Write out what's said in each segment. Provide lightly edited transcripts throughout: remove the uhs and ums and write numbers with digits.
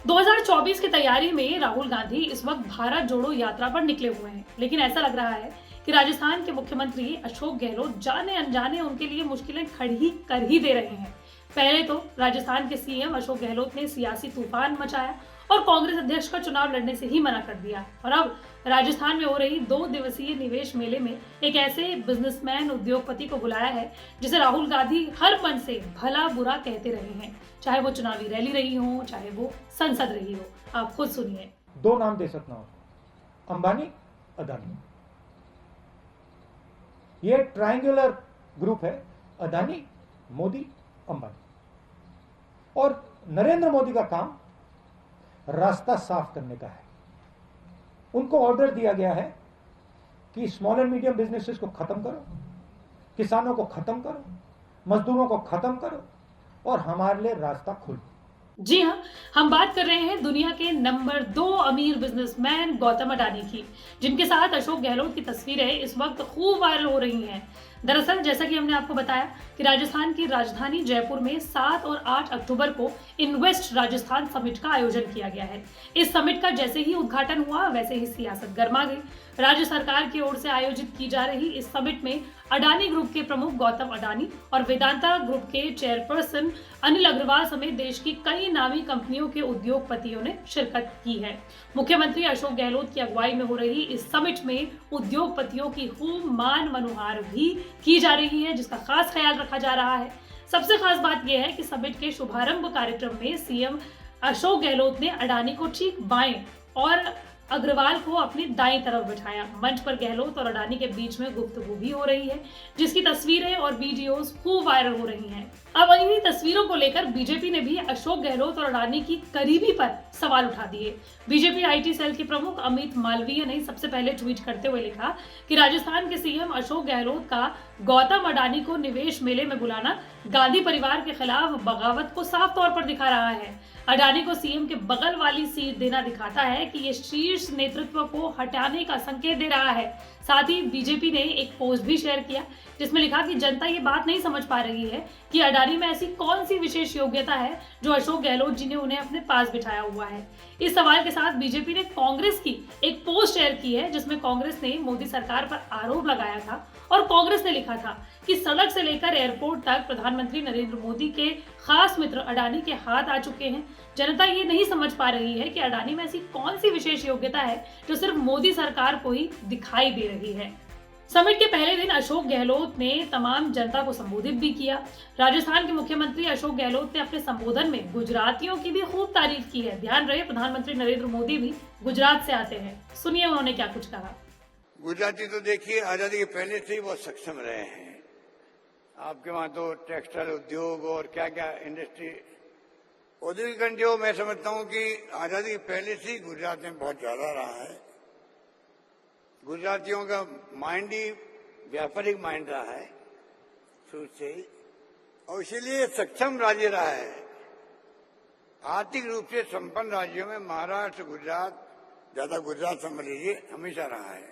2024 की तैयारी में राहुल गांधी इस वक्त भारत जोड़ो यात्रा पर निकले हुए हैं, लेकिन ऐसा लग रहा है कि राजस्थान के मुख्यमंत्री अशोक गहलोत जाने अनजाने उनके लिए मुश्किलें खड़ी कर ही दे रहे हैं। पहले तो राजस्थान के सीएम अशोक गहलोत ने सियासी तूफान मचाया और कांग्रेस अध्यक्ष का चुनाव लड़ने से ही मना कर दिया, और अब राजस्थान में हो रही 2 दिवसीय निवेश मेले में एक ऐसे बिजनेसमैन उद्योगपति को बुलाया है जिसे राहुल गांधी हर मन से भला बुरा कहते रहे हैं, चाहे वो चुनावी रैली रही हो, चाहे वो संसद रही हो। आप खुद सुनिए। 2 नाम दे सकता हूं, अंबानी, अदानी। ये ट्रायंगुलर ग्रुप है, अदानी, मोदी, अंबानी। और नरेंद्र मोदी का काम रास्ता साफ करने का है। उनको ऑर्डर दिया गया है कि स्मॉल एंड मीडियम बिजनेसेस को खत्म करो, किसानों को खत्म करो, मजदूरों को खत्म करो और हमारे लिए रास्ता खोलो। जी हाँ, हम बात कर रहे हैं दुनिया के नंबर 2 अमीर बिजनेसमैन गौतम अडानी की, जिनके साथ अशोक गहलोत की तस्वीरें इस वक्त खूब वायरल हो रही हैं। दरअसल जैसा कि हमने आपको बताया कि राजस्थान की राजधानी जयपुर में 7 और 8 अक्टूबर को इन्वेस्ट राजस्थान समिट का आयोजन किया गया है। इस समिट का जैसे ही उद्घाटन हुआ वैसे ही सियासत गर्मा गई। राज्य सरकार की ओर से आयोजित की जा रही इस समिट में अडानी ग्रुप के प्रमुख गौतम अडानी और वेदांता ग्रुप के चेयरपर्सन अनिल अग्रवाल समेत देश की कई नामी कंपनियों के उद्योगपतियों ने शिरकत की है। मुख्यमंत्री अशोक गहलोत की अगुवाई में हो रही इस समिट में उद्योगपतियों की खूब मान मनुहार भी की जा रही है, जिसका खास ख्याल रखा जा रहा है। सबसे खास बात यह है कि समिट के शुभारंभ कार्यक्रम में सीएम अशोक गहलोत ने अडानी को ठीक बाएं और अग्रवाल को अपनी दाईं तरफ बिठाया। मंच पर गहलोत और अडानी के बीच में गुफ्तगू भी हो रही है, जिसकी तस्वीरें और वीडियोस खूब वायरल हो रही हैं। अब इन्हीं तस्वीरों को लेकर बीजेपी ने भी अशोक गहलोत और अडानी की करीबी पर सवाल उठा दिए। बीजेपी आईटी सेल के प्रमुख अमित मालवीय ने सबसे पहले ट्वीट करते हुए लिखा कि राजस्थान के सीएम अशोक गहलोत का गौतम अडानी को निवेश मेले में बुलाना गांधी परिवार के खिलाफ बगावत को साफ तौर पर दिखा रहा है। अडानी को सीएम के बगल वाली सीट देना दिखाता है कि ये शीर्ष नेतृत्व को हटाने का संकेत दे रहा है। साथ ही बीजेपी ने एक पोस्ट भी शेयर किया जिसमें लिखा कि जनता ये बात नहीं समझ पा रही है कि अडानी में ऐसी कौन सी विशेष योग्यता है जो अशोक गहलोत जी ने उन्हें अपने पास बिठाया हुआ है। इस सवाल के साथ बीजेपी ने कांग्रेस की एक पोस्ट शेयर की है जिसमें कांग्रेस ने मोदी सरकार पर आरोप लगाया था और कांग्रेस ने लिखा था कि सड़क से लेकर एयरपोर्ट तक प्रधानमंत्री नरेंद्र मोदी के खास मित्र अडानी के हाथ आ चुके हैं। जनता ये नहीं समझ पा रही है कि अडानी में ऐसी कौन सी विशेष योग्यता है जो सिर्फ मोदी सरकार को ही दिखाई दे रही है। समिट के पहले दिन अशोक गहलोत ने तमाम जनता को संबोधित भी किया। राजस्थान के मुख्यमंत्री अशोक गहलोत ने अपने संबोधन में गुजरातियों की भी खूब तारीफ की है। ध्यान रहे, प्रधानमंत्री नरेंद्र मोदी भी गुजरात से आते हैं। सुनिए उन्होंने क्या कुछ कहा। गुजराती तो देखिए आजादी के पहले से ही बहुत सक्षम रहे हैं। आपके वहां तो टेक्सटाइल उद्योग और क्या क्या इंडस्ट्री औद्योगिकरण जो मैं समझता हूं कि आजादी के पहले से ही गुजरात में बहुत ज्यादा रहा है। गुजरातियों का माइंड ही व्यापारिक माइंड रहा है शुरू से ही, और इसीलिए सक्षम राज्य रहा है। आर्थिक रूप से संपन्न राज्यों में महाराष्ट्र, गुजरात, ज्यादा गुजरात समझ लीजिए, हमेशा रहा है।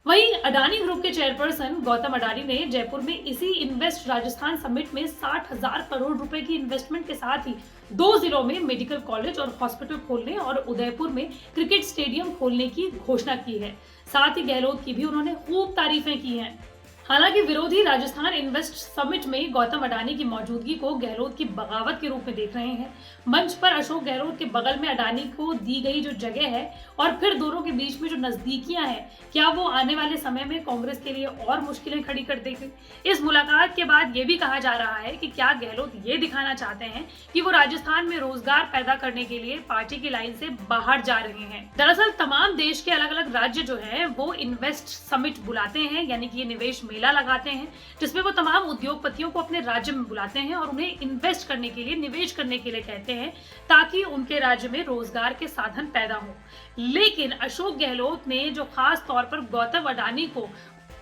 वहीं अडानी ग्रुप के चेयरपर्सन गौतम अडानी ने जयपुर में इसी इन्वेस्ट राजस्थान समिट में 60,000 करोड़ रुपए की इन्वेस्टमेंट के साथ ही 2 जिलों में मेडिकल कॉलेज और हॉस्पिटल खोलने और उदयपुर में क्रिकेट स्टेडियम खोलने की घोषणा की है। साथ ही गहलोत की भी उन्होंने खूब तारीफें की हैं। हालांकि विरोधी राजस्थान इन्वेस्ट समिट में गौतम अडानी की मौजूदगी को गहलोत की बगावत के रूप में देख रहे हैं। मंच पर अशोक गहलोत के बगल में अडानी को दी गई जो जगह है और फिर दोनों के बीच में जो नजदीकियां हैं, क्या वो आने वाले समय में कांग्रेस के लिए और मुश्किलें खड़ी कर देगी। इस मुलाकात के बाद ये भी कहा जा रहा है कि क्या गहलोत ये दिखाना चाहते हैं कि वो राजस्थान में रोजगार पैदा करने के लिए पार्टी की लाइन से बाहर जा रहे हैं। दरअसल तमाम देश के अलग अलग राज्य जो है वो इन्वेस्ट समिट बुलाते हैं, यानी कि ये निवेश मेला लगाते हैं जिसमें वो तमाम उद्योगपतियों को अपने राज्य में बुलाते हैं और उन्हें इन्वेस्ट करने के लिए, निवेश करने के लिए कहते हैं ताकि उनके राज्य में रोजगार के साधन पैदा हो। लेकिन अशोक गहलोत ने जो खास तौर पर गौतम अडानी को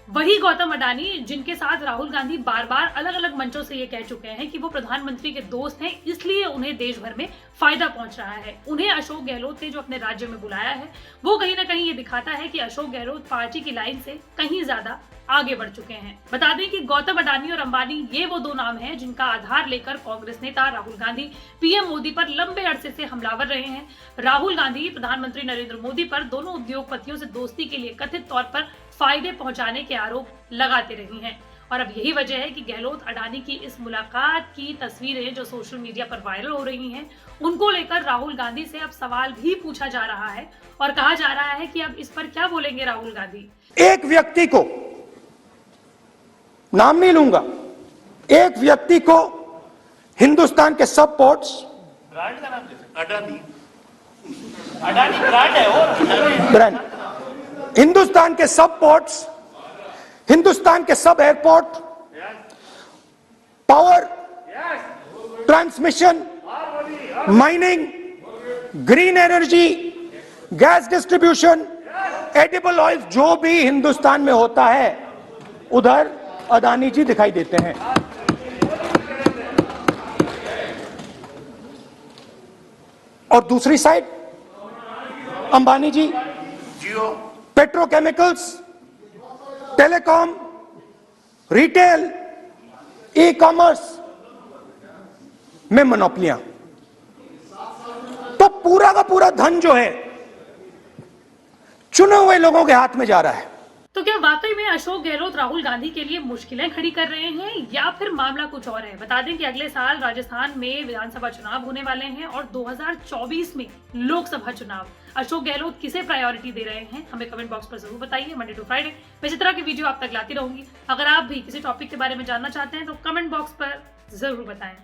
वही गौतम अडानी जिनके साथ राहुल गांधी बार बार अलग अलग मंचों से ये कह चुके हैं कि वो प्रधानमंत्री के दोस्त हैं, इसलिए उन्हें देश भर में फायदा पहुंच रहा है। उन्हें अशोक गहलोत ने जो अपने राज्य में बुलाया है वो कहीं ना कहीं ये दिखाता है कि अशोक गहलोत पार्टी की लाइन से कहीं ज्यादा आगे बढ़ चुके हैं। बता दें कि गौतम अडानी और अंबानी ये वो दो नाम हैं जिनका आधार लेकर कांग्रेस नेता राहुल गांधी पीएम मोदी पर लंबे अरसे से हमलावर रहे हैं। राहुल गांधी प्रधानमंत्री नरेंद्र मोदी पर दोनों उद्योगपतियों से दोस्ती के लिए कथित तौर पर फायदे पहुंचाने के आरोप लगाते रही हैं और अब यही वजह है कि गहलोत अडानी की इस मुलाकात की तस्वीरें जो सोशल मीडिया पर वायरल हो रही हैं, उनको लेकर राहुल गांधी से अब सवाल भी पूछा जा रहा है और कहा जा रहा है कि अब इस पर क्या बोलेंगे राहुल गांधी। एक व्यक्ति को, नाम नहीं लूंगा, एक व्यक्ति को हिंदुस्तान के सब पोर्ट्स, ब्रांड का नाम अडानी, अडानी ब्रांड है और ब्रांड, हिंदुस्तान के सब पोर्ट्स, हिंदुस्तान के सब airport, power, transmission, mining, green energy, gas distribution, edible oil, जो भी हिंदुस्तान में होता है उधर अडानी जी दिखाई देते हैं। और दूसरी side Ambani ji Jio, petrochemicals, telecom, retail, e commerce में मोनोपोलियां। तो पूरा का पूरा धन जो है चुने हुए लोगों के हाथ में जा रहा है। तो क्या वाकई में अशोक गहलोत राहुल गांधी के लिए मुश्किलें खड़ी कर रहे हैं या फिर मामला कुछ और है? बता दें कि अगले साल राजस्थान में विधानसभा चुनाव होने वाले हैं और 2024 में लोकसभा चुनाव। अशोक गहलोत किसे प्रायोरिटी दे रहे हैं हमें कमेंट बॉक्स पर जरूर बताइए। मंडे टू फ्राइडे मैं इसी तरह की वीडियो आप तक लाती रहूंगी। अगर आप भी किसी टॉपिक के बारे में जानना चाहते हैं तो कमेंट बॉक्स पर जरूर बताएं।